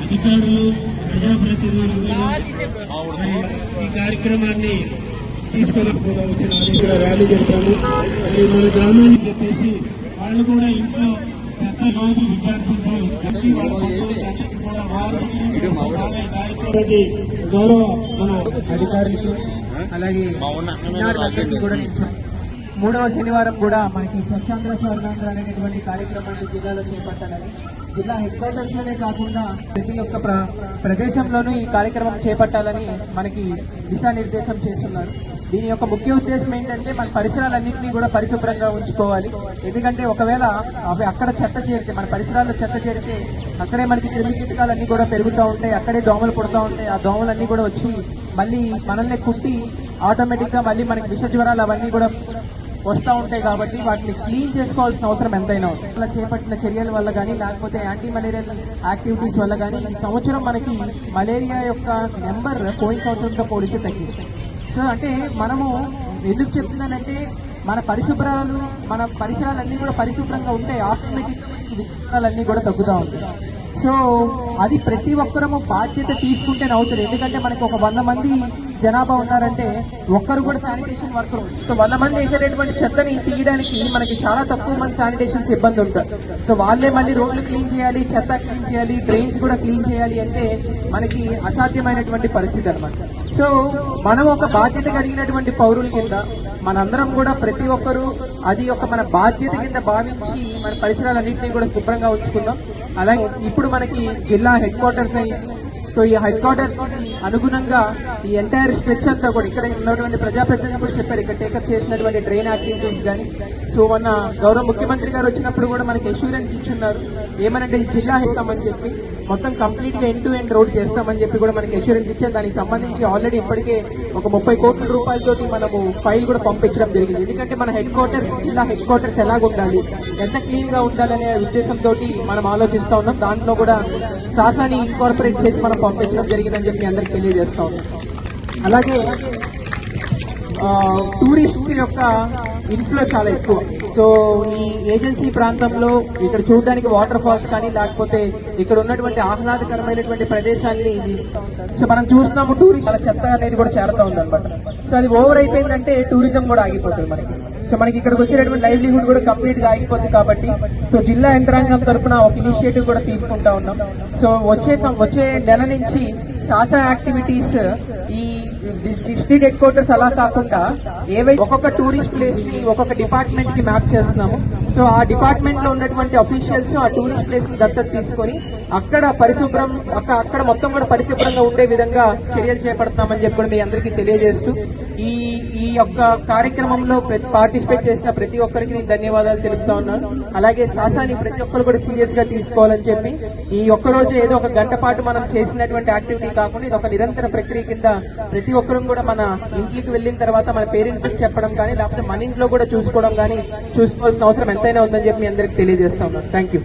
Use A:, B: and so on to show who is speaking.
A: అధికారులు, ప్రజాప్రతినిధులు ఈ కార్యక్రమాన్ని తీసుకొని వచ్చిన ర్యాలీ చేస్తాము. మన గ్రామానికి చెప్పేసి వాళ్ళు కూడా ఇంట్లో పెద్ద రోజు విద్యార్థులతో గౌరవ మన అధికారులకి అలాగే కూడా మూడవ శనివారం కూడా మనకి స్వచ్ఛాంధ్ర స్వర్ణాంధ్ర అనేటువంటి కార్యక్రమాన్ని జిల్లాలో చేపట్టాలని, జిల్లా హెడ్ క్వార్టర్స్ లోనే కాకుండా ప్రతి ఒక్క ప్రదేశంలోనూ ఈ కార్యక్రమం చేపట్టాలని మనకి దిశానిర్దేశం చేస్తున్నారు. దీని యొక్క ముఖ్య ఉద్దేశం ఏంటంటే మన పరిసరాలన్నింటినీ కూడా పరిశుభ్రంగా ఉంచుకోవాలి. ఎందుకంటే ఒకవేళ అవి అక్కడ చెత్త చేరితే, మన పరిసరాల్లో చెత్త చేరితే అక్కడే మనకి క్రిమి కీటకాలన్నీ కూడా పెరుగుతూ ఉంటాయి, అక్కడే దోమలు పుడుతూ ఉంటాయి. ఆ దోమలన్నీ కూడా వచ్చి మళ్ళీ మనల్ని కుట్టి ఆటోమేటిక్ గా మళ్ళీ మనకి విష జ్వరాలు అవన్నీ కూడా వస్తూ ఉంటాయి. కాబట్టి వాటిని క్లీన్ చేసుకోవాల్సిన అవసరం ఎంతైనా ఉంది. అలా చేపట్టిన చర్యల వల్ల కానీ లేకపోతే యాంటీ మలేరియల్ యాక్టివిటీస్ వల్ల కానీ ఈ సంవత్సరం మనకి మలేరియా యొక్క నెంబర్ పోయిన సంవత్సరంతో పోలిస్తే తగ్గింది. సో అంటే మనము ఎందుకు చెప్తున్నానంటే మన పరిసరాలన్నీ కూడా పరిశుభ్రంగా ఉంటాయి, ఆటోమేటిక్ విత్తనాలన్నీ కూడా తగ్గుతూ ఉంటాయి. సో అది ప్రతి ఒక్కరము బాధ్యత తీసుకుంటేనే అవుతుంది. ఎందుకంటే మనకి ఒక 100 మంది జనాభా ఉన్నారంటే ఒక్కరు కూడా శానిటేషన్ వర్కర్. సో 100 మంది వేసేటటువంటి చెత్తని తీయడానికి మనకి చాలా తక్కువ మంది శానిటేషన్ సిబ్బంది ఉంటారు. సో వాళ్ళే మళ్ళీ రోడ్లు క్లీన్ చేయాలి, చెత్త క్లీన్ చేయాలి, డ్రైన్స్ కూడా క్లీన్ చేయాలి అంటే మనకి అసాధ్యమైనటువంటి పరిస్థితి అనమాట. సో మనం ఒక బాధ్యత కలిగినటువంటి పౌరుల కింద మనందరం కూడా ప్రతి ఒక్కరూ అది ఒక మన బాధ్యత కింద భావించి మన పరిసరాలన్నింటినీ కూడా శుభ్రంగా ఉంచుకుందాం. అలాగే ఇప్పుడు మనకి జిల్లా హెడ్ క్వార్టర్స్ సో ఈ హెడ్ క్వార్టర్స్ కి అనుగుణంగా ఈ ఎంటైర్ స్ట్రెచ్ అంతా కూడా ఇక్కడ ఉన్నటువంటి ప్రజాప్రతినిధులు కూడా చెప్పారు, ఇక్కడ టేకప్ చేసినటువంటి డ్రైన్ యాక్టివిటీస్ కానీ. సో మొన్న గౌరవ ముఖ్యమంత్రి గారు వచ్చినప్పుడు కూడా మనకి అష్యూరెన్స్ ఇచ్చున్నారు, ఏమనంటే ఈ జిల్లా ఇస్తామని చెప్పి మొత్తం కంప్లీట్ గా ఎండ్ టు ఎండ్ రోడ్ చేస్తామని చెప్పి కూడా మనకి అష్యూరెన్స్ ఇచ్చారు. దానికి సంబంధించి ఆల్రెడీ ఇప్పటికే ఒక 30 కోట్ల రూపాయలతోటి మనము ఫైల్ కూడా పంపించడం జరిగింది. ఎందుకంటే మన హెడ్ క్వార్టర్స్, జిల్లా హెడ్ క్వార్టర్స్ ఎలాగ ఉండాలి, ఎంత క్లీన్ గా ఉండాలనే ఉద్దేశంతో మనం ఆలోచిస్తా ఉన్నాం. దాంట్లో కూడా సాసాని ఇన్కార్పొరేట్ చేసి మనం పంపించడం జరిగిందని చెప్పి అందరికి తెలియజేస్తా ఉన్నాం. అలాగే టూరిస్ట్ యొక్క ఇన్ఫ్లో చాలా ఎక్కువ. సో ఈ ఏజెన్సీ ప్రాంతంలో ఇక్కడ చూడడానికి వాటర్ ఫాల్స్ కానీ లేకపోతే ఇక్కడ ఉన్నటువంటి ఆహ్లాదకరమైనటువంటి ప్రదేశాన్ని సో మనం చూస్తున్నాము, టూరిస్ట్ చెత్త అనేది కూడా చేరుతా ఉందన్నమాట. సో అది ఓవర్ అయిపోయిందంటే టూరిజం కూడా ఆగిపోతుంది మనకి. సో మనకి ఇక్కడికి వచ్చేటటువంటి లైవ్లీహుడ్ కూడా కంప్లీట్ గా ఆగిపోతుంది. కాబట్టి సో జిల్లా యంత్రాంగం తరఫున ఒక ఇనిషియేటివ్ కూడా తీసుకుంటా ఉన్నాం. సో వచ్చే నెల నుంచి సాసా యాక్టివిటీస్ ఈ డిస్ట్రిక్ట్ హెడ్ క్వార్టర్స్ అలా కాకుండా ఏవైతే ఒక్కొక్క టూరిస్ట్ ప్లేస్ ని ఒక్కొక్క డిపార్ట్మెంట్ కి మ్యాప్ చేస్తున్నాము. సో ఆ డిపార్ట్మెంట్ లో ఉన్నటువంటి అఫీషియల్స్ ఆ టూరిస్ట్ ప్లేస్ ని దత్తత తీసుకొని అక్కడ అక్కడ మొత్తం కూడా పరిశుభ్రంగా ఉండే విధంగా చర్యలు చేపడుతున్నామని చెప్పి కూడా మీ అందరికీ తెలియజేస్తూ ఈ యొక్క కార్యక్రమంలో పార్టిసిపేట్ చేసిన ప్రతి ఒక్కరికి నేను ధన్యవాదాలు తెలుపుతా ఉన్నాను. అలాగే సాసాని ప్రతి ఒక్కరు కూడా సీరియస్ గా తీసుకోవాలని చెప్పి ఈ ఒక్కరోజు ఏదో ఒక గంట పాటు మనం చేసినటువంటి యాక్టివిటీ కాకుండా ఇది ఒక నిరంతర ప్రక్రియ కింద ప్రతి ఒక్కరూ కూడా మన ఇంటికి వెళ్లిన తర్వాత మన పేరెంట్స్ చెప్పడం కానీ లేకపోతే మన ఇంట్లో కూడా చూసుకోవడం కానీ చూసుకోవాల్సిన అవసరం ఎంతైనా ఉందని చెప్పి మీ అందరికి తెలియజేస్తా ఉన్నాను. Thank you.